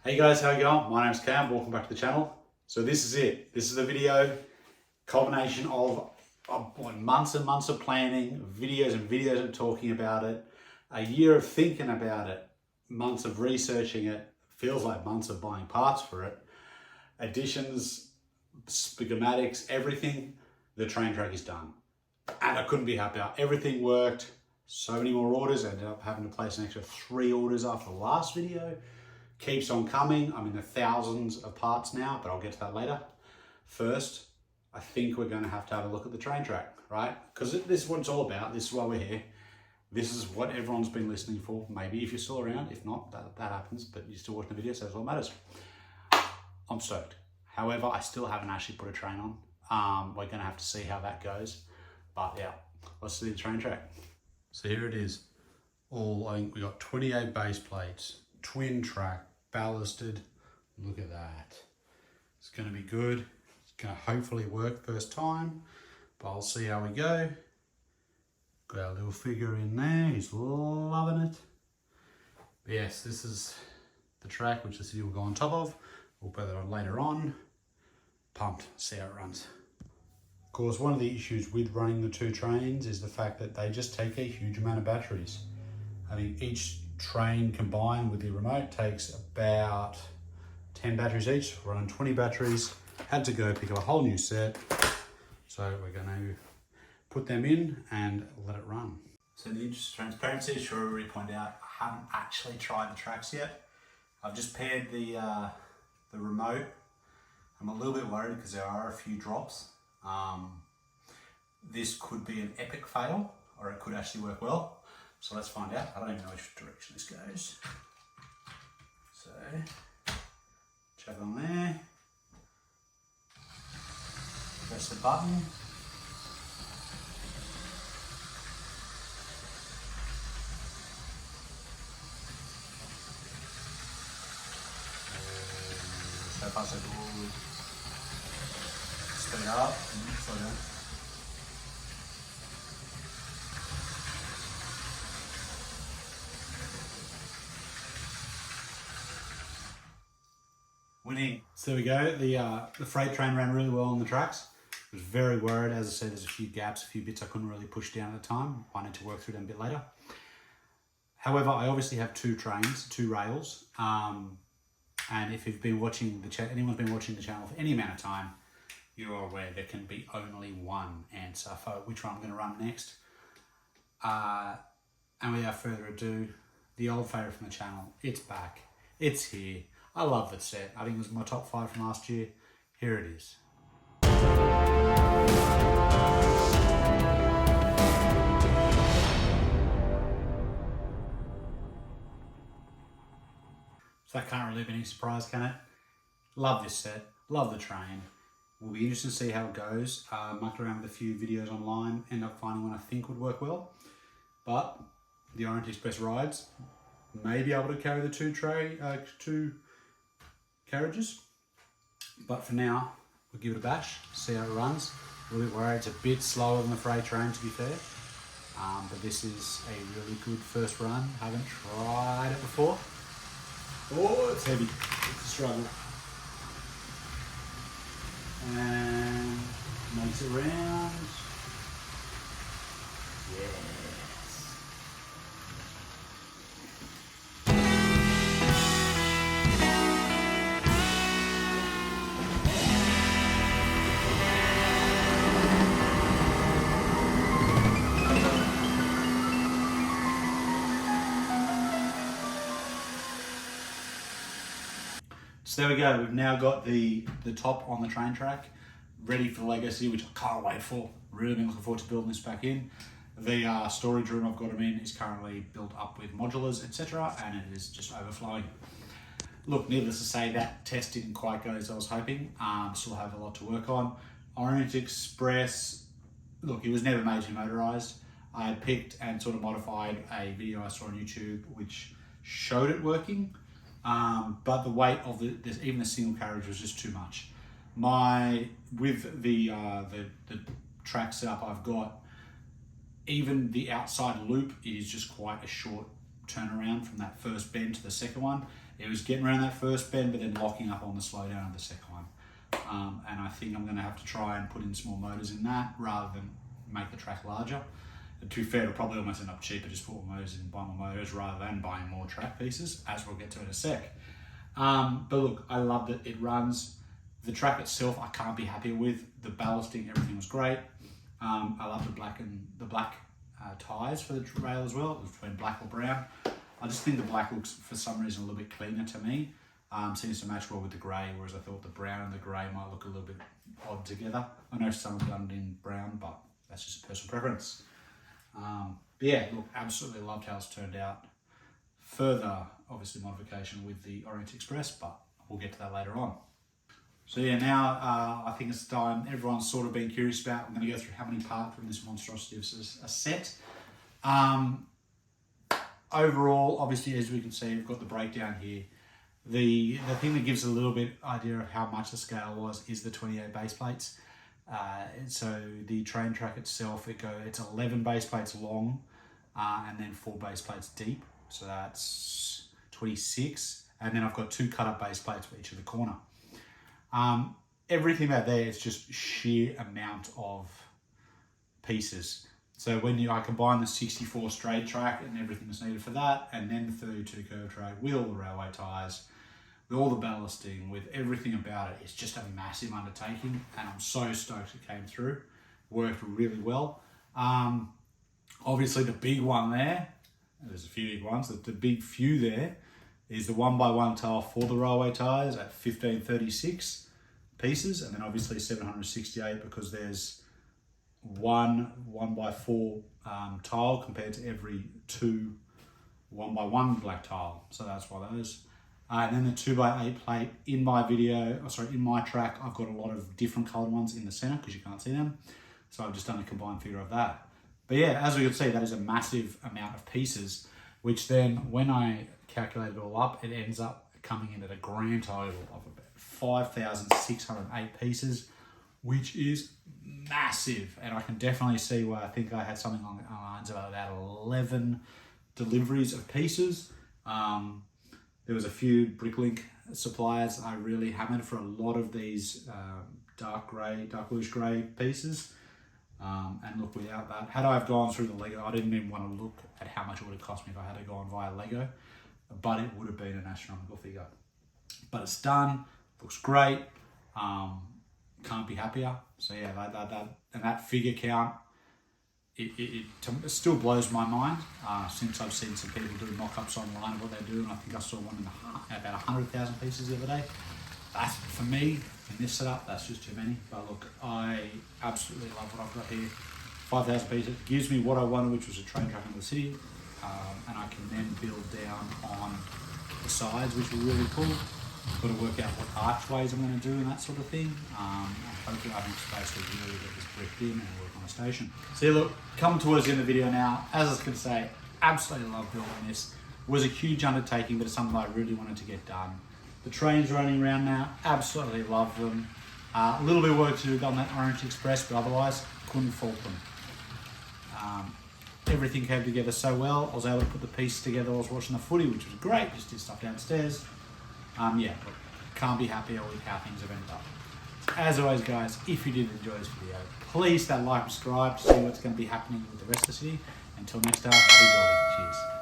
Hey guys, how you going? My name's Cam, welcome back to the channel. So this is it. This is the video, culmination of months and months of planning, videos and videos of talking about it, a year of thinking about it, months of researching it, feels like months of buying parts for it, additions, schematics, everything. The train track is done. And I couldn't be happier. Everything worked. So many more orders. I ended up having to place an extra 3 orders after the last video. Keeps on coming. I'm in the thousands of parts now, but I'll get to that later. First, I think we're going to have a look at the train track, right? Because this is what it's all about. This is why we're here. This is what everyone's been listening for. Maybe if you're still around, if not, that happens, but you're still watching the video, so that's what matters. I'm stoked. However, I still haven't actually put a train on. We're going to have to see how that goes. But yeah, let's see the train track. So here it is. I think we got 28 base plates, twin track, ballasted. Look at that. It's going to be good. It's going to hopefully work first time, but I'll see how we go. Got our little figure in there. He's loving it. But yes, this is the track which the city will go on top of. We'll put that on later on. Pumped. See how it runs. Of course, one of the issues with running the 2 trains is the fact that they just take a huge amount of batteries. I think each train combined with the remote takes about 10 batteries each. We're on 20 batteries. Had to go pick up a whole new set. So we're going to put them in and let it run. So in the interest of transparency, I should already point out I haven't actually tried the tracks yet. I've just paired the remote. I'm a little bit worried because there are a few drops. This could be an epic fail, or it could actually work well. So let's find out. I don't even know which direction this goes. So, chuck on there. Press the button. So far so good. Speed up. Slow down. Winning. So there we go. The freight train ran really well on the tracks. I was very worried. As I said, there's a few gaps, a few bits I couldn't really push down at the time. I need to work through them a bit later. However, I obviously have 2 trains, 2 rails. And if you've been watching anyone's been watching the channel for any amount of time, you're aware there can be only one answer for which one I'm going to run next. And without further ado, the old favourite from the channel, it's back. It's here. I love that set. I think it was my top 5 from last year. Here it is. So that can't really be any surprise, can it? Love this set. Love the train. Will be interested to see how it goes. Mucked around with a few videos online. End up finding one I think would work well. But the Orient Express rides may be able to carry the 2 carriages. But for now, we'll give it a bash. See how it runs. A little bit worried. It's a bit slower than the freight train, to be fair. But this is a really good first run. Haven't tried it before. Oh, it's heavy. It's a struggle. And makes it round. Yes. So there we go, we've now got the top on the train track, ready for the Lego City, which I can't wait for. Really been looking forward to building this back in. The storage room I've got them in is currently built up with modulars, etc., and it is just overflowing. Look, needless to say, that test didn't quite go as I was hoping. Still have a lot to work on. Orient Express, look, it was never majorly motorized. I had picked and sort of modified a video I saw on YouTube which showed it working. But the weight of even the single carriage was just too much. With the track setup I've got, even the outside loop, it is just quite a short turnaround from that first bend to the second one. It was getting around that first bend, but then locking up on the slowdown of the second one. And I think I'm going to have to try and put in small motors in that rather than make the track larger. And to be fair, it'll probably almost end up cheaper just put more motors in, buy more motors rather than buying more track pieces, as we'll get to in a sec. But look, I loved it. It runs. The track itself, I can't be happier with. The ballasting, everything was great. I love the black tyres for the rail as well. It was between black or brown. I just think the black looks, for some reason, a little bit cleaner to me. Seems to match well with the grey, whereas I thought the brown and the grey might look a little bit odd together. I know some have done it in brown, but that's just a personal preference. But yeah, look, absolutely loved how it's turned out. Further, obviously, modification with the Orient Express, but we'll get to that later on. So yeah, now I think it's time. Everyone's sort of been curious about. I'm going to go through how many parts from this monstrosity is a set. Overall, obviously, as we can see, we've got the breakdown here. The thing that gives a little bit idea of how much the scale was is the 28 base plates. So the train track itself, it's 11 base plates long and then 4 base plates deep. So that's 26. And then I've got 2 cut-up base plates for each of the corner. Everything about there is just sheer amount of pieces. So when I combine the 64 straight track and everything that's needed for that, and then the 32 curve track with all the railway tyres, with all the ballasting, with everything about it, it's just a massive undertaking, and I'm so stoked it came through. Worked really well. Obviously the big one there, there's a few big ones, the big few there is the 1x1 tile for the railway tyres at 1536 pieces, and then obviously 768 because there's one 1x4 tile compared to every 2 1x1 black tile. So that's why those. And then the 2x8 plate in my in my track, I've got a lot of different coloured ones in the centre because you can't see them. So I've just done a combined figure of that. But yeah, as we can see, that is a massive amount of pieces, which then when I calculate it all up, it ends up coming in at a grand total of about 5,608 pieces, which is massive. And I can definitely see where I think I had something on the lines about 11 deliveries of pieces. There was a few Bricklink suppliers I really hammered for a lot of these dark bluish grey pieces. And look, without that, had I have gone through the Lego, I didn't even want to look at how much it would have cost me if I had to go on via Lego, but it would have been an astronomical figure. But it's done, looks great, can't be happier. So yeah, that figure count, it still blows my mind since I've seen some people do mock-ups online of what they do, and I think I saw one in about 100,000 pieces the other day. That's, for me, in this setup, that's just too many. But look, I absolutely love what I've got here. 5,000 pieces gives me what I wanted, which was a train track into the city, and I can then build down on the sides, which are really cool. Got to work out what archways I'm going to do and that sort of thing. Hopefully I have space to really get this bricked in and work on a station. So look, coming towards the end of the video now, as I was going to say, absolutely love building this. It was a huge undertaking, but it's something I really wanted to get done. The trains running around now, absolutely love them. A little bit of work to do on that Orient Express, but otherwise couldn't fault them. Everything came together so well. I was able to put the pieces together while I was watching the footy, which was great. Just did stuff downstairs. Yeah, look, can't be happier with how things have ended up. So as always, guys, if you did enjoy this video, please hit that like and subscribe to see what's going to be happening with the rest of the city. Until next time, happy building. Cheers.